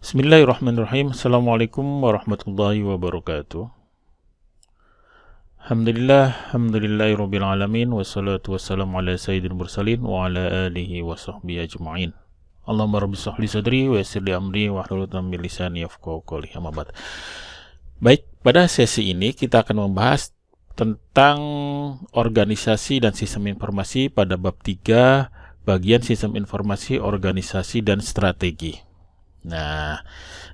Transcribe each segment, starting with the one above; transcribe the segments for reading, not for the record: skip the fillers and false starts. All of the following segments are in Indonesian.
Bismillahirrahmanirrahim. Assalamualaikum warahmatullahi wabarakatuh. Alhamdulillahirabbil alamin wassalatu wassalamu ala sayyidil mursalin wa ala alihi wa sahbihi ajma'in. Allahumma rabbi shrah li sadri wa yassir li amri wahlul 'uqdatam min lisani yafqahu qawli. Amma ba'd. Baik, pada sesi ini kita akan membahas tentang organisasi dan sistem informasi pada bab 3, bagian sistem informasi, organisasi dan strategi. Nah,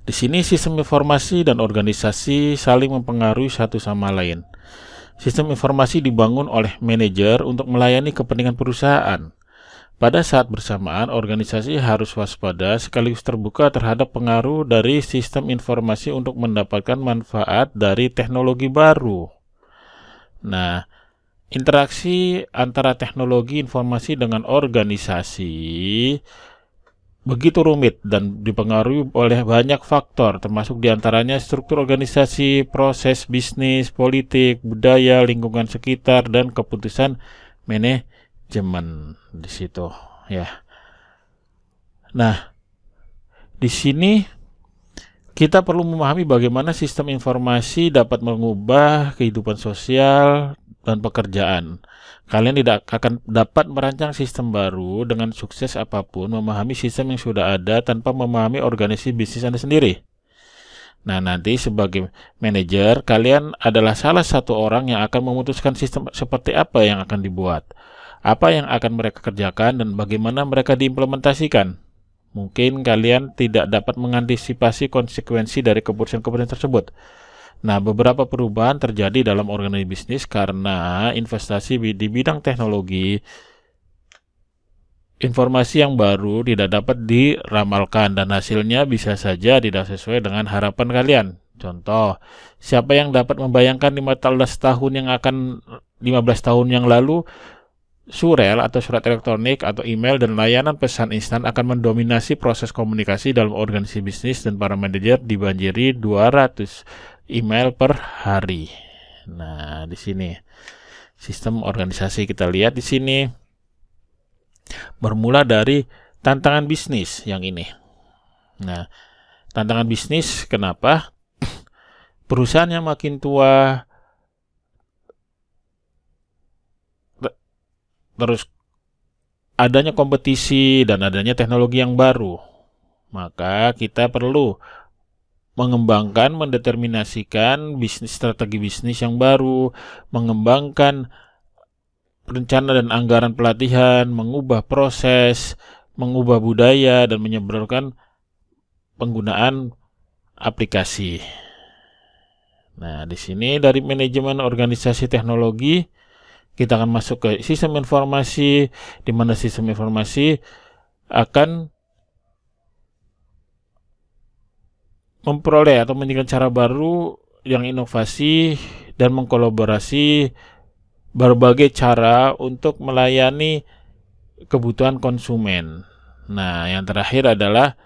di sini sistem informasi dan organisasi saling mempengaruhi satu sama lain. Sistem informasi dibangun oleh manajer untuk melayani kepentingan perusahaan. Pada saat bersamaan, organisasi harus waspada sekaligus terbuka terhadap pengaruh dari sistem informasi untuk mendapatkan manfaat dari teknologi baru. Nah, interaksi antara teknologi informasi dengan organisasi begitu rumit dan dipengaruhi oleh banyak faktor, termasuk diantaranya struktur organisasi, proses bisnis, politik, budaya, lingkungan sekitar, dan keputusan manajemen di situ, ya. Nah, di sini kita perlu memahami bagaimana sistem informasi dapat mengubah kehidupan sosial dan pekerjaan. Kalian tidak akan dapat merancang sistem baru dengan sukses apapun memahami sistem yang sudah ada tanpa memahami organisasi bisnis Anda sendiri. Nah, nanti sebagai manajer, kalian adalah salah satu orang yang akan memutuskan sistem seperti apa yang akan dibuat, apa yang akan mereka kerjakan, dan bagaimana mereka diimplementasikan. Mungkin kalian tidak dapat mengantisipasi konsekuensi dari keputusan-keputusan tersebut. Nah, beberapa perubahan terjadi dalam organisasi bisnis karena investasi di bidang teknologi. Informasi yang baru tidak dapat diramalkan dan hasilnya bisa saja tidak sesuai dengan harapan kalian. Contoh, siapa yang dapat membayangkan 15 tahun yang lalu surel atau surat elektronik atau email dan layanan pesan instan akan mendominasi proses komunikasi dalam organisasi bisnis dan para manajer dibanjiri 200 email per hari. Nah, di sini sistem organisasi kita lihat di sini bermula dari tantangan bisnis yang ini. Nah, tantangan bisnis kenapa? Perusahaannya makin tua, terus adanya kompetisi dan adanya teknologi yang baru. Maka kita perlu mengembangkan, mendeterminasikan strategi bisnis yang baru, mengembangkan rencana dan anggaran pelatihan, mengubah proses, mengubah budaya, dan menyebarkan penggunaan aplikasi. Nah, di sini dari manajemen organisasi teknologi, kita akan masuk ke sistem informasi, di mana sistem informasi akan memperoleh atau menjadikan cara baru yang inovasi dan mengkolaborasi berbagai cara untuk melayani kebutuhan konsumen. Nah, yang terakhir adalah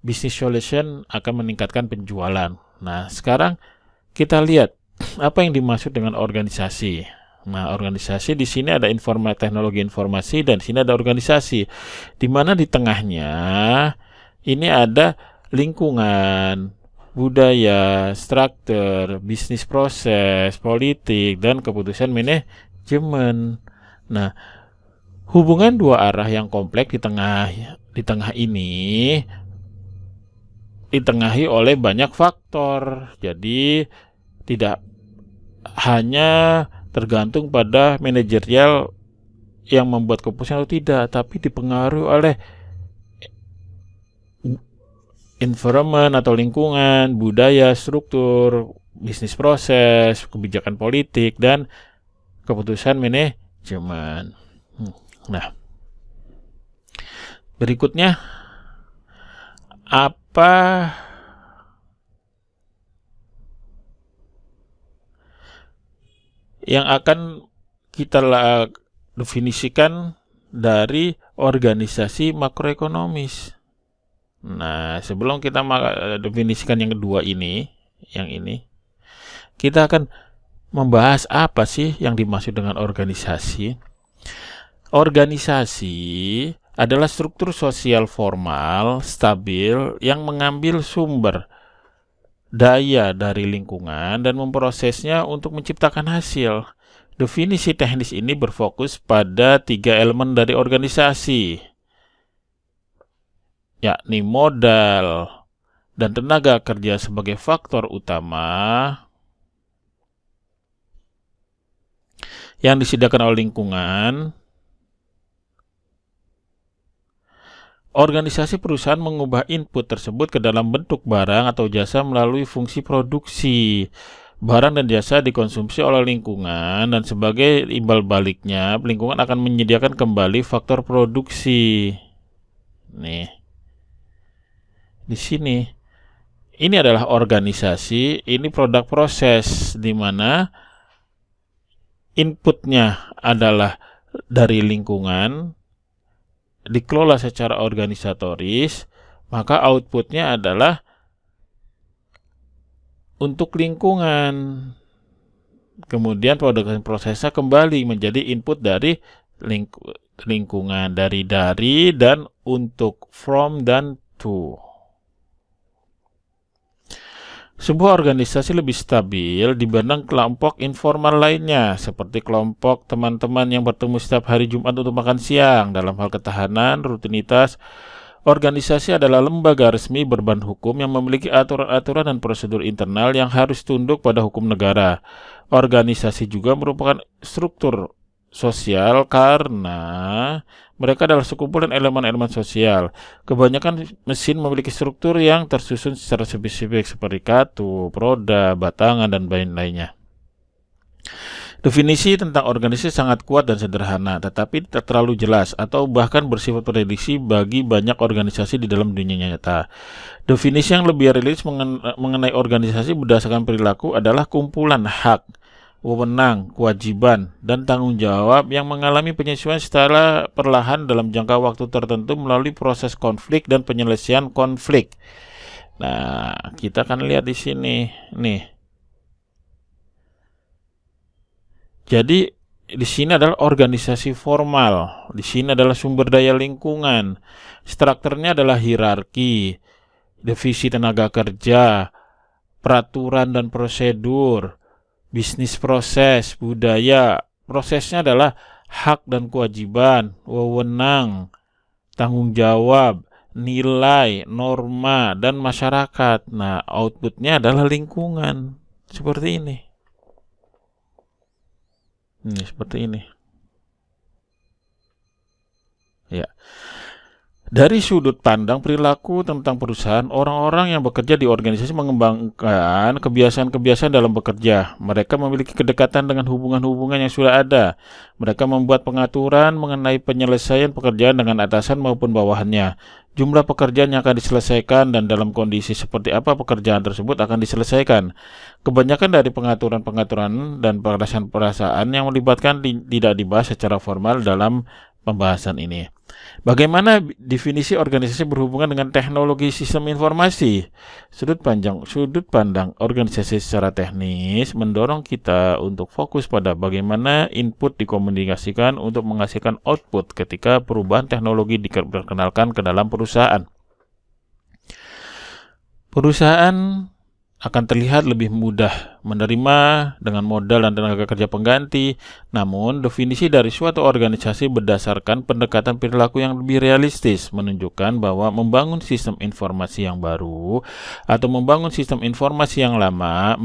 business solution akan meningkatkan penjualan. Nah, sekarang kita lihat apa yang dimaksud dengan organisasi. Nah, organisasi di sini ada teknologi informasi dan di sini ada organisasi, di mana di tengahnya ini ada lingkungan, budaya, struktur, bisnis proses, politik, dan keputusan manajemen. Nah, hubungan dua arah yang kompleks di tengah ini ditengahi oleh banyak faktor. Jadi tidak hanya tergantung pada manajerial yang membuat keputusan atau tidak, tapi dipengaruhi oleh environment atau lingkungan, budaya, struktur, bisnis proses, kebijakan politik, dan keputusan manajemen. Nah, berikutnya apa yang akan kita definisikan dari organisasi makroekonomis. Nah, sebelum kita definisikan yang kedua ini, kita akan membahas apa sih yang dimaksud dengan organisasi. Organisasi adalah struktur sosial formal, stabil, yang mengambil sumber daya dari lingkungan dan memprosesnya untuk menciptakan hasil. Definisi teknis ini berfokus pada 3 elemen dari organisasi, yakni modal dan tenaga kerja sebagai faktor utama yang disediakan oleh lingkungan. Organisasi perusahaan mengubah input tersebut ke dalam bentuk barang atau jasa melalui fungsi produksi. Barang dan jasa dikonsumsi oleh lingkungan dan sebagai imbal baliknya, lingkungan akan menyediakan kembali faktor produksi. Nih. Di sini. Ini adalah organisasi, ini produk proses, di mana inputnya adalah dari lingkungan, dikelola secara organisatoris, maka outputnya adalah untuk lingkungan. Kemudian produk dan prosesnya kembali menjadi input dari lingkungan, dari dan untuk, from dan to. Sebuah organisasi lebih stabil dibanding kelompok informal lainnya, seperti kelompok teman-teman yang bertemu setiap hari Jumat untuk makan siang. Dalam hal ketahanan, rutinitas, organisasi adalah lembaga resmi berbadan hukum yang memiliki aturan-aturan dan prosedur internal yang harus tunduk pada hukum negara. Organisasi juga merupakan struktur sosial karena mereka adalah sekumpulan elemen-elemen sosial. Kebanyakan mesin memiliki struktur yang tersusun secara spesifik seperti katup, roda, batangan, dan lain-lainnya. Definisi tentang organisasi sangat kuat dan sederhana, tetapi tidak terlalu jelas atau bahkan bersifat prediksi bagi banyak organisasi di dalam dunia nyata. Definisi yang lebih rilis mengenai organisasi berdasarkan perilaku adalah kumpulan hak, wewenang, kewajiban, dan tanggung jawab yang mengalami penyesuaian secara perlahan dalam jangka waktu tertentu melalui proses konflik dan penyelesaian konflik. Nah, kita akan lihat di sini nih. Jadi di sini adalah organisasi formal, di sini adalah sumber daya lingkungan. Strukturnya adalah hierarki, divisi tenaga kerja, peraturan dan prosedur, bisnis proses, budaya. Prosesnya adalah hak dan kewajiban, wewenang, tanggung jawab, nilai, norma, dan masyarakat. Nah, outputnya adalah lingkungan. Seperti ini. Seperti ini. Ya. Dari sudut pandang perilaku tentang perusahaan, orang-orang yang bekerja di organisasi mengembangkan kebiasaan-kebiasaan dalam bekerja. Mereka memiliki kedekatan dengan hubungan-hubungan yang sudah ada. Mereka membuat pengaturan mengenai penyelesaian pekerjaan dengan atasan maupun bawahannya. Jumlah pekerjaan yang akan diselesaikan dan dalam kondisi seperti apa pekerjaan tersebut akan diselesaikan. Kebanyakan dari pengaturan-pengaturan dan perasaan-perasaan yang melibatkan tidak dibahas secara formal dalam pembahasan ini. Bagaimana definisi organisasi berhubungan dengan teknologi sistem informasi? Sudut pandang organisasi secara teknis mendorong kita untuk fokus pada bagaimana input dikomunikasikan untuk menghasilkan output ketika perubahan teknologi diperkenalkan ke dalam perusahaan. Perusahaan akan terlihat lebih mudah menerima dengan modal dan tenaga kerja pengganti. Namun, definisi dari suatu organisasi berdasarkan pendekatan perilaku yang lebih realistis menunjukkan bahwa membangun sistem informasi yang baru atau membangun sistem informasi yang lama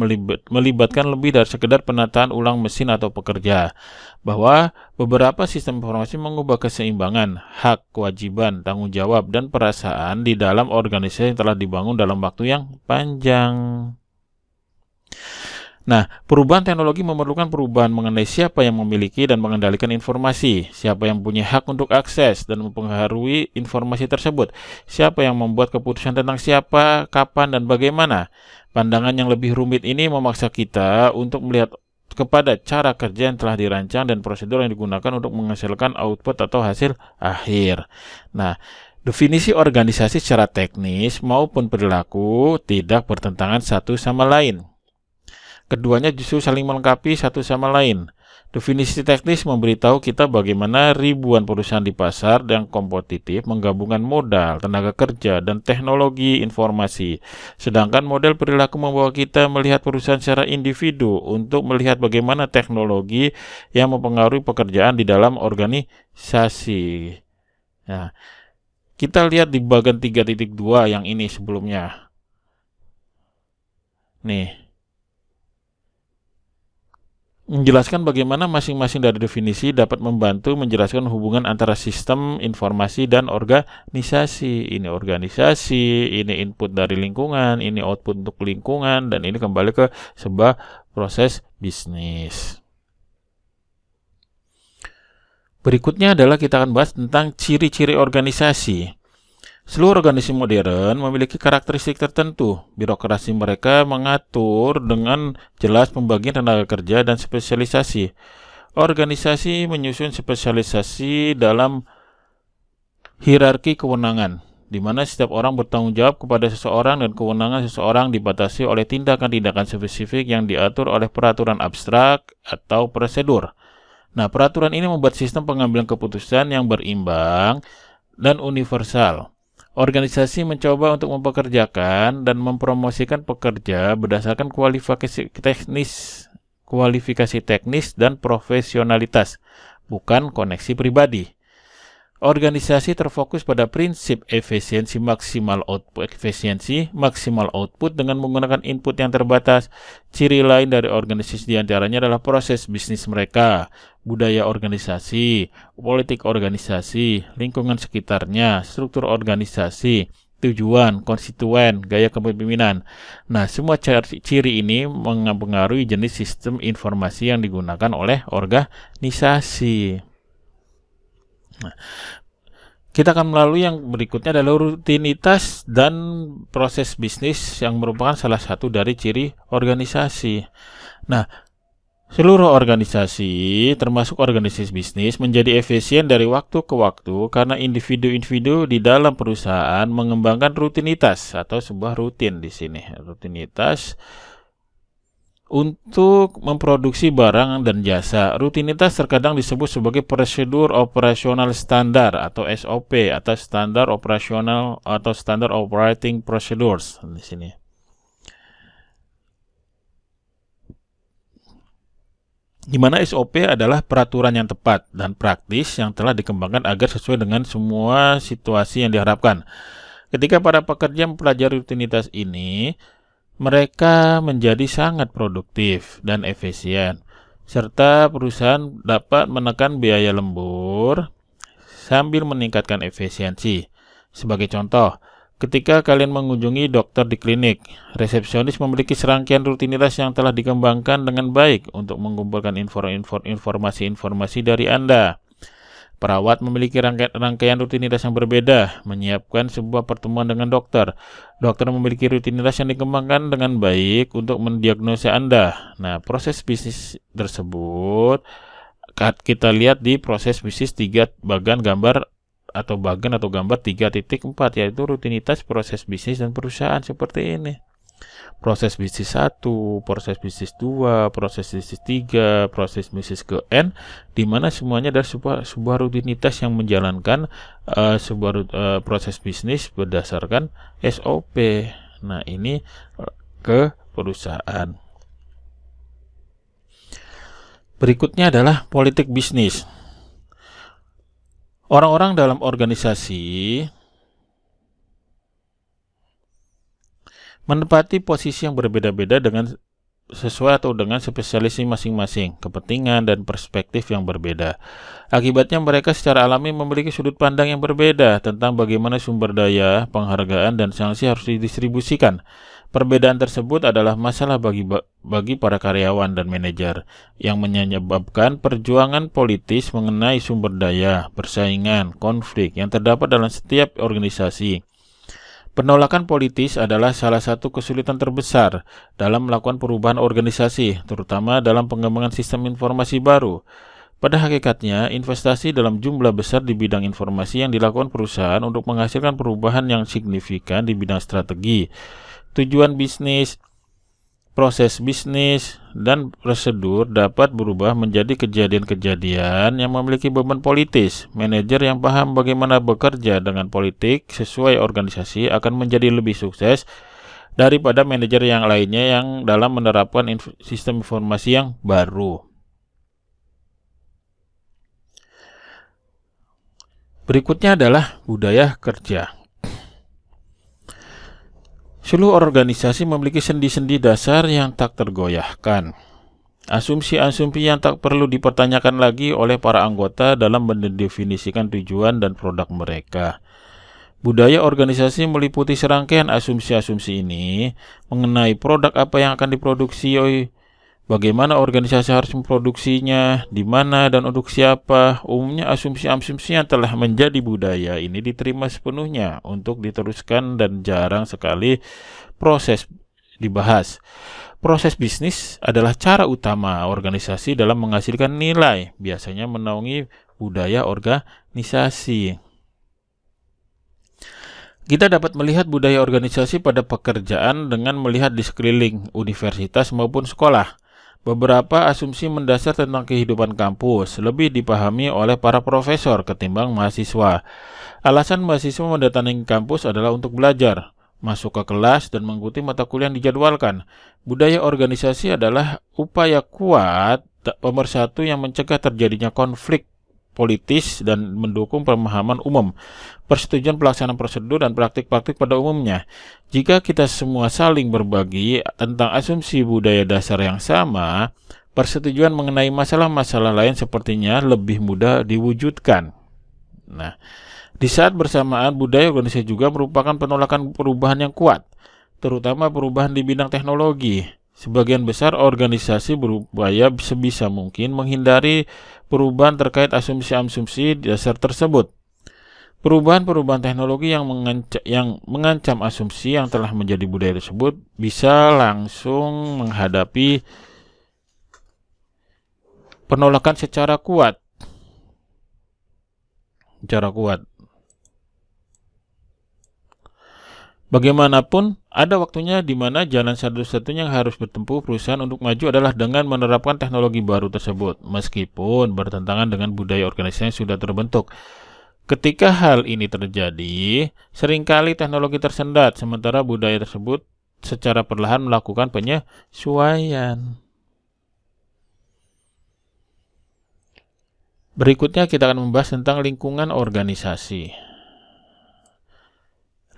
melibatkan lebih dari sekedar penataan ulang mesin atau pekerja. Bahwa beberapa sistem informasi mengubah keseimbangan, hak, kewajiban, tanggung jawab, dan perasaan di dalam organisasi yang telah dibangun dalam waktu yang panjang. Nah, perubahan teknologi memerlukan perubahan mengenai siapa yang memiliki dan mengendalikan informasi, siapa yang punya hak untuk akses dan mempengaruhi informasi tersebut, siapa yang membuat keputusan tentang siapa, kapan, dan bagaimana. Pandangan yang lebih rumit ini memaksa kita untuk melihat kepada cara kerja yang telah dirancang dan prosedur yang digunakan untuk menghasilkan output atau hasil akhir. Nah, definisi organisasi secara teknis maupun perilaku tidak bertentangan satu sama lain. Keduanya justru saling melengkapi satu sama lain. Definisi teknis memberitahu kita bagaimana ribuan perusahaan di pasar yang kompetitif menggabungkan modal, tenaga kerja, dan teknologi informasi. Sedangkan model perilaku membawa kita melihat perusahaan secara individu untuk melihat bagaimana teknologi yang mempengaruhi pekerjaan di dalam organisasi. Nah, kita lihat di bagian 3.2 yang ini sebelumnya. Nih, menjelaskan bagaimana masing-masing dari definisi dapat membantu menjelaskan hubungan antara sistem informasi dan organisasi. Ini organisasi, ini input dari lingkungan, ini output untuk lingkungan, dan ini kembali ke sebuah proses bisnis. Berikutnya adalah kita akan bahas tentang ciri-ciri organisasi. Seluruh organisasi modern memiliki karakteristik tertentu. Birokrasi mereka mengatur dengan jelas pembagian tenaga kerja dan spesialisasi. Organisasi menyusun spesialisasi dalam hierarki kewenangan, di mana setiap orang bertanggung jawab kepada seseorang dan kewenangan seseorang dibatasi oleh tindakan-tindakan spesifik yang diatur oleh peraturan abstrak atau prosedur. Nah, peraturan ini membuat sistem pengambilan keputusan yang berimbang dan universal. Organisasi mencoba untuk mempekerjakan dan mempromosikan pekerja berdasarkan kualifikasi teknis dan profesionalitas, bukan koneksi pribadi. Organisasi terfokus pada prinsip efisiensi maksimal output dengan menggunakan input yang terbatas. Ciri lain dari organisasi diantaranya adalah proses bisnis mereka, budaya organisasi, politik organisasi, lingkungan sekitarnya, struktur organisasi, tujuan, konstituen, gaya kepemimpinan. Nah, semua ciri ini mempengaruhi jenis sistem informasi yang digunakan oleh organisasi. Nah, kita akan melalui yang berikutnya adalah rutinitas dan proses bisnis yang merupakan salah satu dari ciri organisasi. Nah, seluruh organisasi, termasuk organisasi bisnis, menjadi efisien dari waktu ke waktu karena individu-individu di dalam perusahaan mengembangkan rutinitas atau sebuah rutin di sini. Rutinitas untuk memproduksi barang dan jasa. Rutinitas terkadang disebut sebagai prosedur operasional standar atau SOP atau standar operasional atau standard operating procedures di sini. Di mana SOP adalah peraturan yang tepat dan praktis yang telah dikembangkan agar sesuai dengan semua situasi yang diharapkan. Ketika para pekerja mempelajari rutinitas ini, mereka menjadi sangat produktif dan efisien, serta perusahaan dapat menekan biaya lembur sambil meningkatkan efisiensi. Sebagai contoh, ketika kalian mengunjungi dokter di klinik, resepsionis memiliki serangkaian rutinitas yang telah dikembangkan dengan baik untuk mengumpulkan informasi-informasi dari Anda. Perawat memiliki rangkaian rutinitas yang berbeda, menyiapkan sebuah pertemuan dengan dokter. Dokter memiliki rutinitas yang dikembangkan dengan baik untuk mendiagnosa Anda. Nah, proses bisnis tersebut kita lihat di proses bisnis 3 bagian gambar atau gambar 3.4, yaitu rutinitas proses bisnis dan perusahaan seperti ini. Proses bisnis 1, proses bisnis 2, proses bisnis 3, proses bisnis ke N, di mana semuanya adalah sebuah rutinitas yang menjalankan proses bisnis berdasarkan SOP. Nah, ini ke perusahaan. Berikutnya adalah politik bisnis. Orang-orang dalam organisasi menempati posisi yang berbeda-beda dengan sesuai atau dengan spesialisasi masing-masing, kepentingan dan perspektif yang berbeda. Akibatnya mereka secara alami memiliki sudut pandang yang berbeda tentang bagaimana sumber daya, penghargaan, dan sanksi harus didistribusikan. Perbedaan tersebut adalah masalah bagi para karyawan dan manajer yang menyebabkan perjuangan politis mengenai sumber daya, persaingan, konflik yang terdapat dalam setiap organisasi. Penolakan politis adalah salah satu kesulitan terbesar dalam melakukan perubahan organisasi, terutama dalam pengembangan sistem informasi baru. Pada hakikatnya, investasi dalam jumlah besar di bidang informasi yang dilakukan perusahaan untuk menghasilkan perubahan yang signifikan di bidang strategi, tujuan bisnis, proses bisnis, dan prosedur dapat berubah menjadi kejadian-kejadian yang memiliki beban politis. Manajer yang paham bagaimana bekerja dengan politik sesuai organisasi akan menjadi lebih sukses daripada manajer yang lainnya yang dalam menerapkan sistem informasi yang baru. Berikutnya adalah budaya kerja. Seluruh organisasi memiliki sendi-sendi dasar yang tak tergoyahkan. Asumsi-asumsi yang tak perlu dipertanyakan lagi oleh para anggota dalam mendefinisikan tujuan dan produk mereka. Budaya organisasi meliputi serangkaian asumsi-asumsi ini mengenai produk apa yang akan diproduksi, bagaimana organisasi harus memproduksinya, di mana dan untuk siapa. Umumnya asumsi-asumsi yang telah menjadi budaya ini diterima sepenuhnya untuk diteruskan dan jarang sekali proses dibahas. Proses bisnis adalah cara utama organisasi dalam menghasilkan nilai, biasanya menaungi budaya organisasi. Kita dapat melihat budaya organisasi pada pekerjaan dengan melihat di sekeliling universitas maupun sekolah. Beberapa asumsi mendasar tentang kehidupan kampus lebih dipahami oleh para profesor ketimbang mahasiswa. Alasan mahasiswa mendatangi kampus adalah untuk belajar, masuk ke kelas, dan mengikuti mata kuliah yang dijadwalkan. Budaya organisasi adalah upaya kuat pemersatu yang mencegah terjadinya konflik politis dan mendukung pemahaman umum, persetujuan pelaksanaan prosedur dan praktik-praktik pada umumnya. Jika kita semua saling berbagi tentang asumsi budaya dasar yang sama, persetujuan mengenai masalah-masalah lain sepertinya lebih mudah diwujudkan. Nah, di saat bersamaan budaya organisasi juga merupakan penolakan perubahan yang kuat, terutama perubahan di bidang teknologi. Sebagian besar organisasi berupaya sebisa mungkin menghindari perubahan terkait asumsi-asumsi dasar tersebut. Perubahan-perubahan teknologi yang mengancam asumsi yang telah menjadi budaya tersebut bisa langsung menghadapi penolakan secara kuat. Bagaimanapun, ada waktunya di mana jalan satu-satunya yang harus bertempuh perusahaan untuk maju adalah dengan menerapkan teknologi baru tersebut, meskipun bertentangan dengan budaya organisasi yang sudah terbentuk. Ketika hal ini terjadi, seringkali teknologi tersendat, sementara budaya tersebut secara perlahan melakukan penyesuaian. Berikutnya kita akan membahas tentang lingkungan organisasi.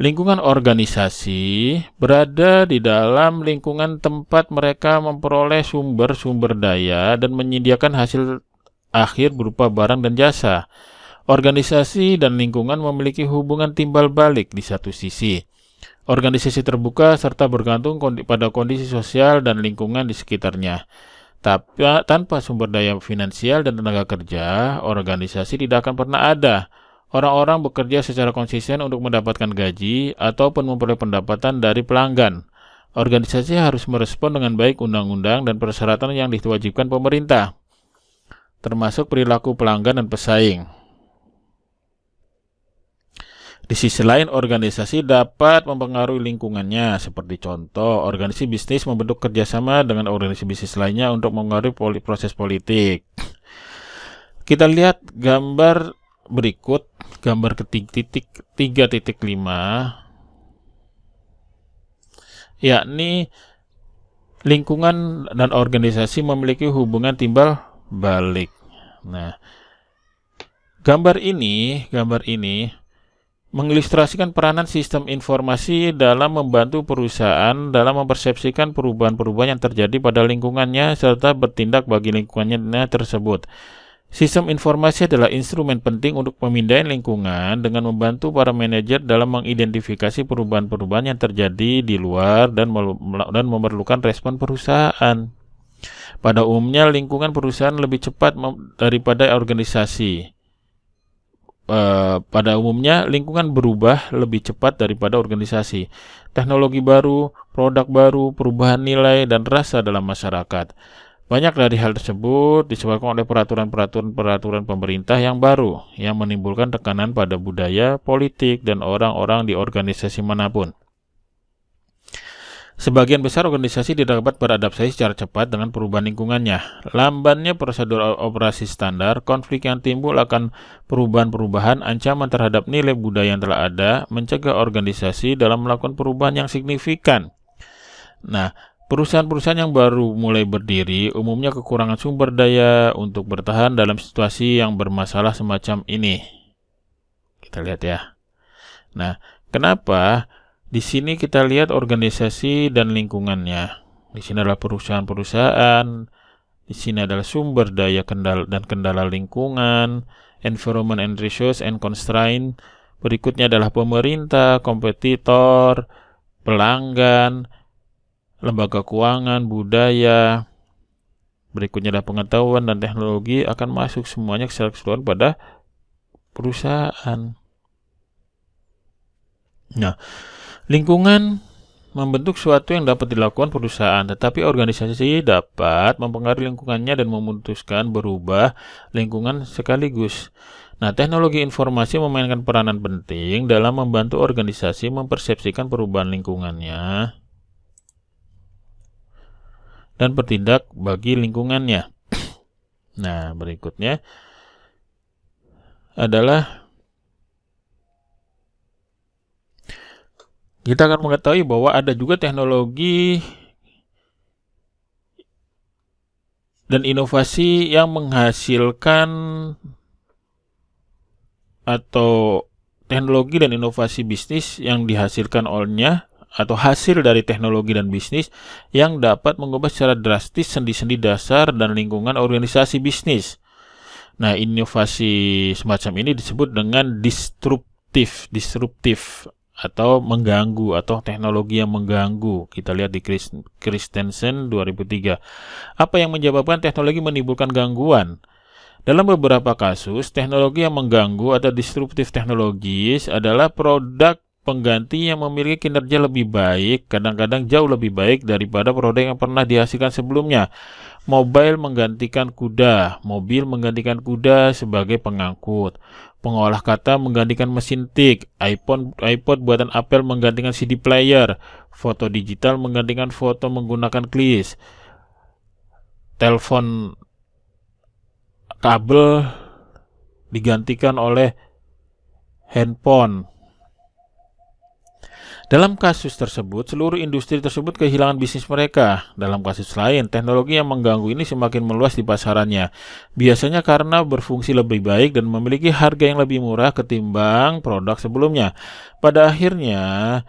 Lingkungan organisasi berada di dalam lingkungan tempat mereka memperoleh sumber-sumber daya dan menyediakan hasil akhir berupa barang dan jasa. Organisasi dan lingkungan memiliki hubungan timbal balik di satu sisi. Organisasi terbuka serta bergantung pada kondisi sosial dan lingkungan di sekitarnya. Tapi tanpa sumber daya finansial dan tenaga kerja, organisasi tidak akan pernah ada. Orang-orang bekerja secara konsisten untuk mendapatkan gaji ataupun memperoleh pendapatan dari pelanggan. Organisasi harus merespon dengan baik undang-undang dan persyaratan yang diwajibkan pemerintah, termasuk perilaku pelanggan dan pesaing. Di sisi lain, organisasi dapat mempengaruhi lingkungannya, seperti contoh, organisasi bisnis membentuk kerjasama dengan organisasi bisnis lainnya untuk mempengaruhi proses politik. Kita lihat gambar berikut, gambar ketiga 3.5, yakni lingkungan dan organisasi memiliki hubungan timbal balik. Nah, gambar ini mengilustrasikan peranan sistem informasi dalam membantu perusahaan dalam mempersepsikan perubahan-perubahan yang terjadi pada lingkungannya serta bertindak bagi lingkungannya tersebut. Sistem informasi adalah instrumen penting untuk pemindahan lingkungan dengan membantu para manajer dalam mengidentifikasi perubahan-perubahan yang terjadi di luar dan memerlukan respon perusahaan. Pada umumnya, lingkungan perusahaan lebih cepat daripada organisasi. Pada umumnya, lingkungan berubah lebih cepat daripada organisasi. Teknologi baru, produk baru, perubahan nilai, dan rasa dalam masyarakat. Banyak dari hal tersebut disebabkan oleh peraturan pemerintah yang baru yang menimbulkan tekanan pada budaya, politik, dan orang-orang di organisasi manapun. Sebagian besar organisasi tidak dapat beradaptasi secara cepat dengan perubahan lingkungannya. Lambannya prosedur operasi standar, konflik yang timbul akan perubahan-perubahan, ancaman terhadap nilai budaya yang telah ada, mencegah organisasi dalam melakukan perubahan yang signifikan. Nah, perusahaan-perusahaan yang baru mulai berdiri umumnya kekurangan sumber daya untuk bertahan dalam situasi yang bermasalah semacam ini. Kita lihat ya. Nah, kenapa? Di sini kita lihat organisasi dan lingkungannya. Di sini adalah perusahaan-perusahaan, di sini adalah sumber daya dan kendala lingkungan, environment and resource and constraint. Berikutnya adalah pemerintah, kompetitor, pelanggan, lembaga keuangan, budaya. Berikutnya adalah pengetahuan dan teknologi akan masuk semuanya secara keseluruhan pada perusahaan. Nah, lingkungan membentuk suatu yang dapat dilakukan perusahaan, tetapi organisasi dapat mempengaruhi lingkungannya dan memutuskan berubah lingkungan sekaligus. Nah, teknologi informasi memainkan peranan penting dalam membantu organisasi mempersepsikan perubahan lingkungannya dan bertindak bagi lingkungannya. Nah, berikutnya adalah kita akan mengetahui bahwa ada juga teknologi dan inovasi yang menghasilkan atau teknologi dan inovasi bisnis yang dihasilkan olehnya atau hasil dari teknologi dan bisnis yang dapat mengubah secara drastis sendi-sendi dasar dan lingkungan organisasi bisnis. Nah, inovasi semacam ini disebut dengan disruptif atau mengganggu atau teknologi yang mengganggu. Kita lihat di Christensen 2003. Apa yang menyebabkan teknologi menimbulkan gangguan? Dalam beberapa kasus, teknologi yang mengganggu atau disruptif teknologis adalah produk pengganti yang memiliki kinerja lebih baik, kadang-kadang jauh lebih baik daripada produk yang pernah dihasilkan sebelumnya. Mobil menggantikan kuda sebagai pengangkut. Pengolah kata menggantikan mesin tik. iPod buatan Apple menggantikan CD player. Foto digital menggantikan foto menggunakan klis. Telepon kabel digantikan oleh handphone. Dalam kasus tersebut, seluruh industri tersebut kehilangan bisnis mereka. Dalam kasus lain, teknologi yang mengganggu ini semakin meluas di pasarannya. Biasanya karena berfungsi lebih baik dan memiliki harga yang lebih murah ketimbang produk sebelumnya. Pada akhirnya,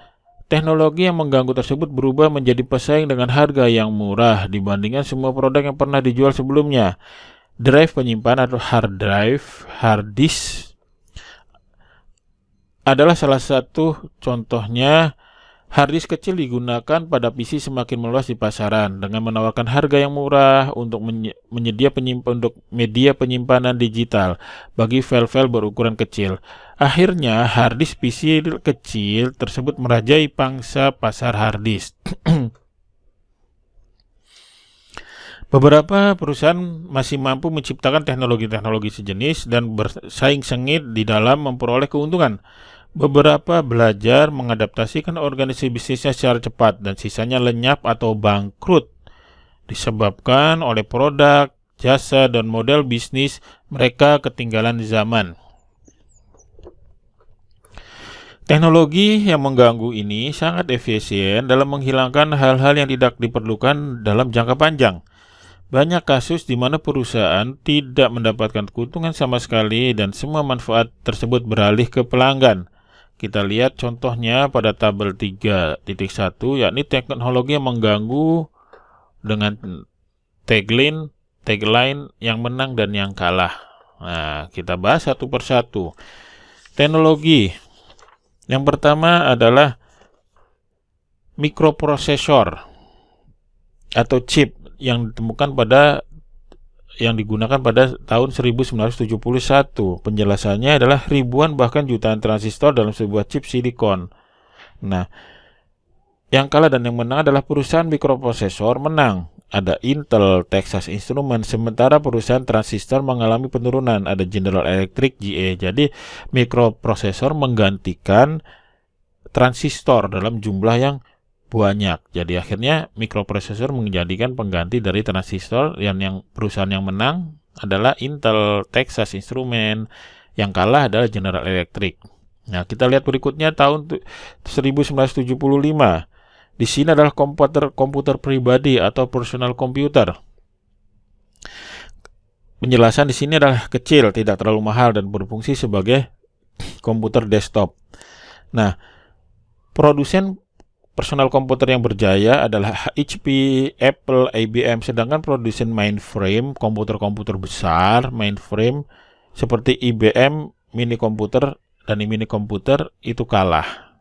teknologi yang mengganggu tersebut berubah menjadi pesaing dengan harga yang murah dibandingkan semua produk yang pernah dijual sebelumnya. Drive penyimpanan atau hard disk adalah salah satu contohnya. Hard disk kecil digunakan pada PC semakin meluas di pasaran dengan menawarkan harga yang murah untuk media penyimpanan digital bagi file-file berukuran kecil. Akhirnya hard disk PC kecil tersebut merajai pangsa pasar hard disk. Beberapa perusahaan masih mampu menciptakan teknologi-teknologi sejenis dan bersaing sengit di dalam memperoleh keuntungan. Beberapa belajar mengadaptasikan organisasi bisnisnya secara cepat dan sisanya lenyap atau bangkrut disebabkan oleh produk, jasa, dan model bisnis mereka ketinggalan zaman. Teknologi yang mengganggu ini sangat efisien dalam menghilangkan hal-hal yang tidak diperlukan dalam jangka panjang. Banyak kasus di mana perusahaan tidak mendapatkan keuntungan sama sekali dan semua manfaat tersebut beralih ke pelanggan. Kita lihat contohnya pada tabel 3.1, yakni teknologi yang mengganggu dengan tagline yang menang dan yang kalah. Nah, kita bahas satu persatu. Teknologi yang pertama adalah mikroprosesor atau chip yang digunakan pada tahun 1971. Penjelasannya adalah ribuan bahkan jutaan transistor dalam sebuah chip silikon. Nah, yang kalah dan yang menang adalah perusahaan mikroprosesor menang. Ada Intel, Texas Instruments, sementara perusahaan transistor mengalami penurunan. Ada General Electric, GE. Jadi, mikroprosesor menggantikan transistor dalam jumlah yang banyak. Jadi akhirnya mikroprosesor menjadikan pengganti dari transistor, yang perusahaan yang menang adalah Intel, Texas Instruments, yang kalah adalah General Electric. Nah, kita lihat berikutnya tahun 1975. Di sini adalah komputer pribadi atau personal computer. Penjelasan di sini adalah kecil, tidak terlalu mahal dan berfungsi sebagai komputer desktop. Nah, produsen personal komputer yang berjaya adalah HP, Apple, IBM, sedangkan produsen mainframe, komputer-komputer besar, mainframe seperti IBM, mini komputer dan mini komputer itu kalah.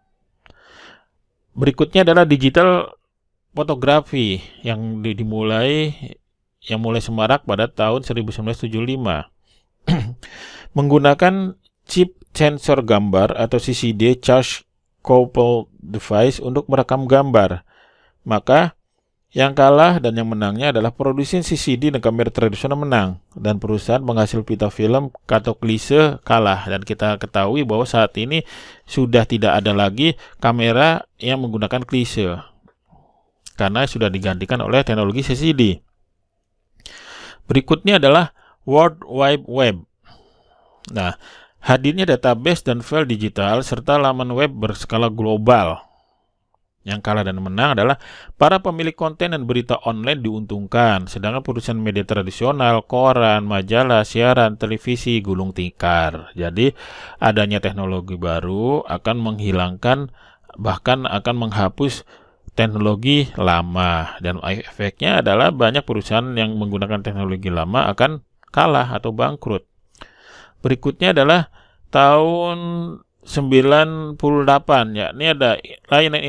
Berikutnya adalah digital fotografi yang mulai semarak pada tahun 1975. Menggunakan chip sensor gambar atau CCD, charge coupled device, untuk merekam gambar. Maka yang kalah dan yang menangnya adalah produsen CCD dan kamera tradisional menang, dan perusahaan penghasil pita film atau klise kalah. Dan kita ketahui bahwa saat ini sudah tidak ada lagi kamera yang menggunakan klise karena sudah digantikan oleh teknologi CCD. Berikutnya adalah World Wide Web. Nah, hadirnya database dan file digital serta laman web berskala global. Yang kalah dan menang adalah para pemilik konten dan berita online diuntungkan, sedangkan perusahaan media tradisional, koran, majalah, siaran, televisi gulung tikar. Jadi, adanya teknologi baru akan menghilangkan, bahkan akan menghapus teknologi lama, dan efeknya adalah banyak perusahaan yang menggunakan teknologi lama akan kalah atau bangkrut. Berikutnya adalah tahun 98, yakni ada layanan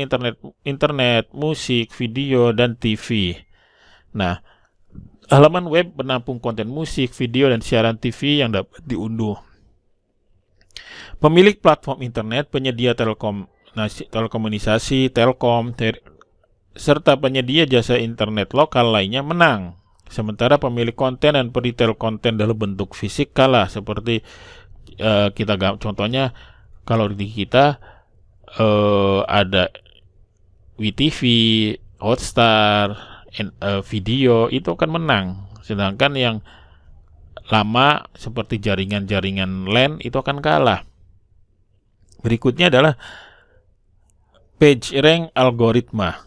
internet, musik, video, dan TV. Nah, halaman web menampung konten musik, video, dan siaran TV yang dapat diunduh. Pemilik platform internet, penyedia telekomunikasi, telkom, serta penyedia jasa internet lokal lainnya menang. Sementara pemilik konten dan peritel konten dalam bentuk fisik kalah, seperti contohnya kalau di kita ada WeTV, Hotstar, video itu akan menang. Sedangkan yang lama seperti jaringan-jaringan LAN itu akan kalah. Berikutnya adalah PageRank algoritma.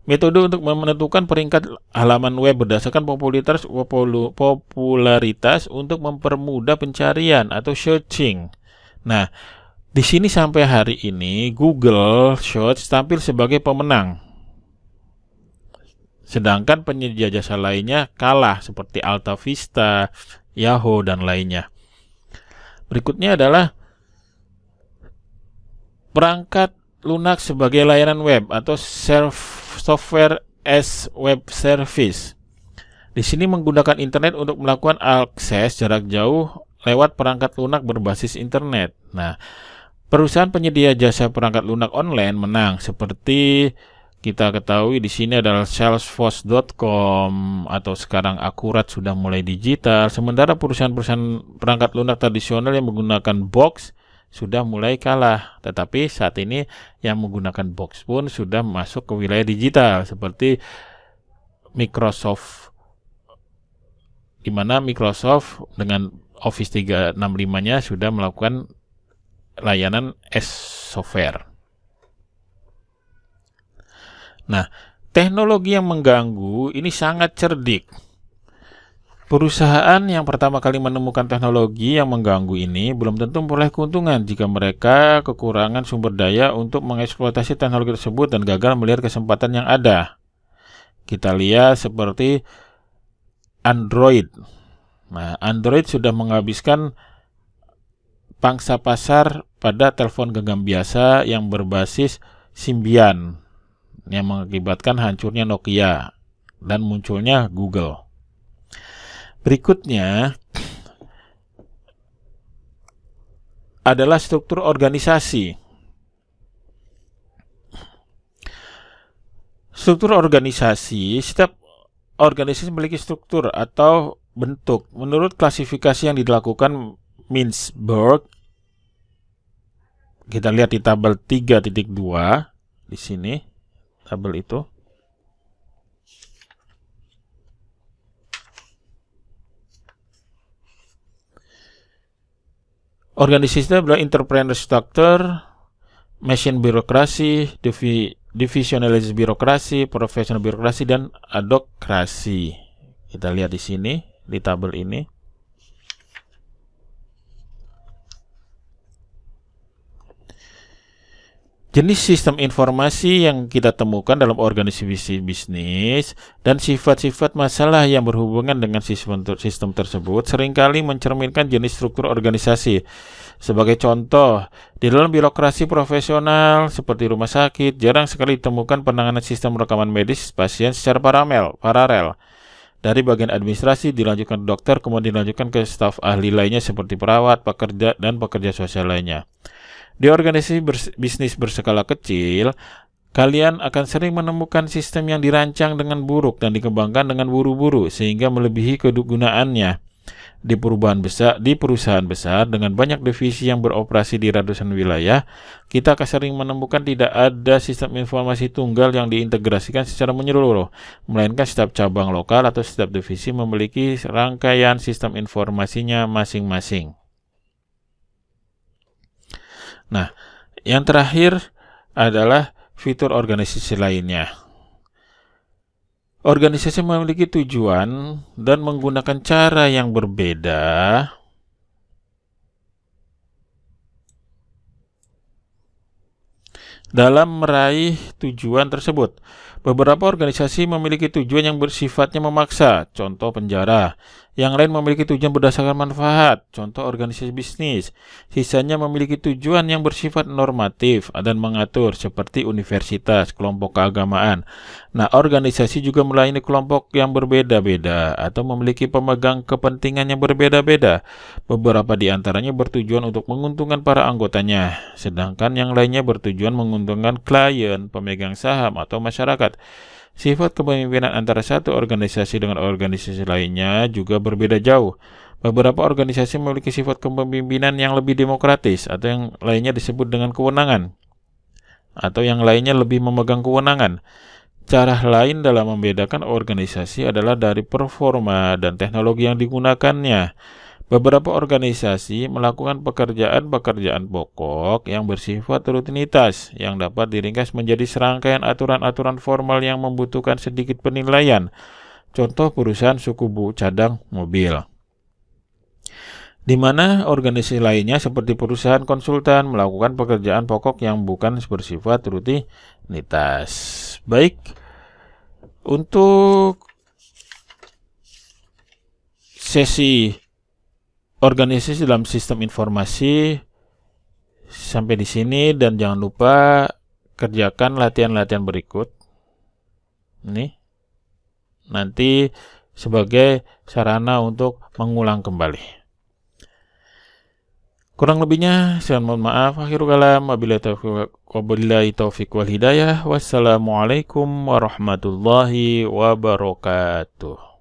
Metode untuk menentukan peringkat halaman web berdasarkan popularitas untuk mempermudah pencarian atau searching. Nah, di sini sampai hari ini Google Search tampil sebagai pemenang. Sedangkan penyedia jasa lainnya kalah seperti Alta Vista, Yahoo, dan lainnya. Berikutnya adalah perangkat lunak sebagai layanan web atau software as web service. Di sini menggunakan internet untuk melakukan akses jarak jauh lewat perangkat lunak berbasis internet. Nah, perusahaan penyedia jasa perangkat lunak online menang, seperti kita ketahui di sini adalah Salesforce.com, atau sekarang Akurat sudah mulai digital. Sementara perusahaan-perusahaan perangkat lunak tradisional yang menggunakan box sudah mulai kalah, tetapi saat ini yang menggunakan box pun sudah masuk ke wilayah digital, seperti Microsoft, di mana Microsoft dengan Office 365-nya sudah melakukan layanan as software. Nah, teknologi yang mengganggu ini sangat cerdik. Perusahaan yang pertama kali menemukan teknologi yang mengganggu ini belum tentu memperoleh keuntungan jika mereka kekurangan sumber daya untuk mengeksploitasi teknologi tersebut dan gagal melihat kesempatan yang ada. Kita lihat seperti Android. Nah, Android sudah menghabiskan pangsa pasar pada telepon genggam biasa yang berbasis Symbian, yang mengakibatkan hancurnya Nokia dan munculnya Google. Berikutnya adalah struktur organisasi. Struktur organisasi, setiap organisasi memiliki struktur atau bentuk. Menurut klasifikasi yang dilakukan Mintzberg, kita lihat di tabel 3.2 di sini. tabel itu. Organisasi itu adalah entrepreneur structure, machine birokrasi, divisionalisasi birokrasi, professional birokrasi, dan adhokrasi. Kita lihat di sini, di tabel ini. Jenis sistem informasi yang kita temukan dalam organisasi bisnis dan sifat-sifat masalah yang berhubungan dengan sistem tersebut seringkali mencerminkan jenis struktur organisasi. Sebagai contoh, di dalam birokrasi profesional seperti rumah sakit, jarang sekali ditemukan penanganan sistem rekaman medis pasien secara paralel. Dari bagian administrasi dilanjutkan ke dokter, kemudian dilanjutkan ke staf ahli lainnya seperti perawat, pekerja, dan pekerja sosial lainnya. Di organisasi bisnis berskala kecil, kalian akan sering menemukan sistem yang dirancang dengan buruk dan dikembangkan dengan buru-buru sehingga melebihi kegunaannya. Di perusahaan besar dengan banyak divisi yang beroperasi di ratusan wilayah, kita akan sering menemukan tidak ada sistem informasi tunggal yang diintegrasikan secara menyeluruh, melainkan setiap cabang lokal atau setiap divisi memiliki rangkaian sistem informasinya masing-masing. Nah, yang terakhir adalah fitur organisasi lainnya. Organisasi memiliki tujuan dan menggunakan cara yang berbeda dalam meraih tujuan tersebut. Beberapa organisasi memiliki tujuan yang bersifatnya memaksa, contoh penjara. Yang lain memiliki tujuan berdasarkan manfaat, contoh organisasi bisnis. Sisanya memiliki tujuan yang bersifat normatif dan mengatur, seperti universitas, kelompok keagamaan. Nah, organisasi juga melayani kelompok yang berbeda-beda atau memiliki pemegang kepentingan yang berbeda-beda. Beberapa di antaranya bertujuan untuk menguntungkan para anggotanya, sedangkan yang lainnya bertujuan menguntungkan klien, pemegang saham, atau masyarakat. Sifat kepemimpinan antara satu organisasi dengan organisasi lainnya juga berbeda jauh. Beberapa organisasi memiliki sifat kepemimpinan yang lebih demokratis, atau yang lainnya disebut dengan kewenangan, atau yang lainnya lebih memegang kewenangan. Cara lain dalam membedakan organisasi adalah dari performa dan teknologi yang digunakannya. Beberapa organisasi melakukan pekerjaan-pekerjaan pokok yang bersifat rutinitas yang dapat diringkas menjadi serangkaian aturan-aturan formal yang membutuhkan sedikit penilaian. Contoh perusahaan suku cadang mobil. Di mana organisasi lainnya seperti perusahaan konsultan melakukan pekerjaan pokok yang bukan bersifat rutinitas. Baik, untuk sesi organisasi dalam sistem informasi sampai di sini, dan jangan lupa kerjakan latihan-latihan berikut. Ini nanti sebagai sarana untuk mengulang kembali. Kurang lebihnya saya mohon maaf. Akhirul kalam, wabillahi taufiq wal hidayah. Wassalamualaikum warahmatullahi wabarakatuh.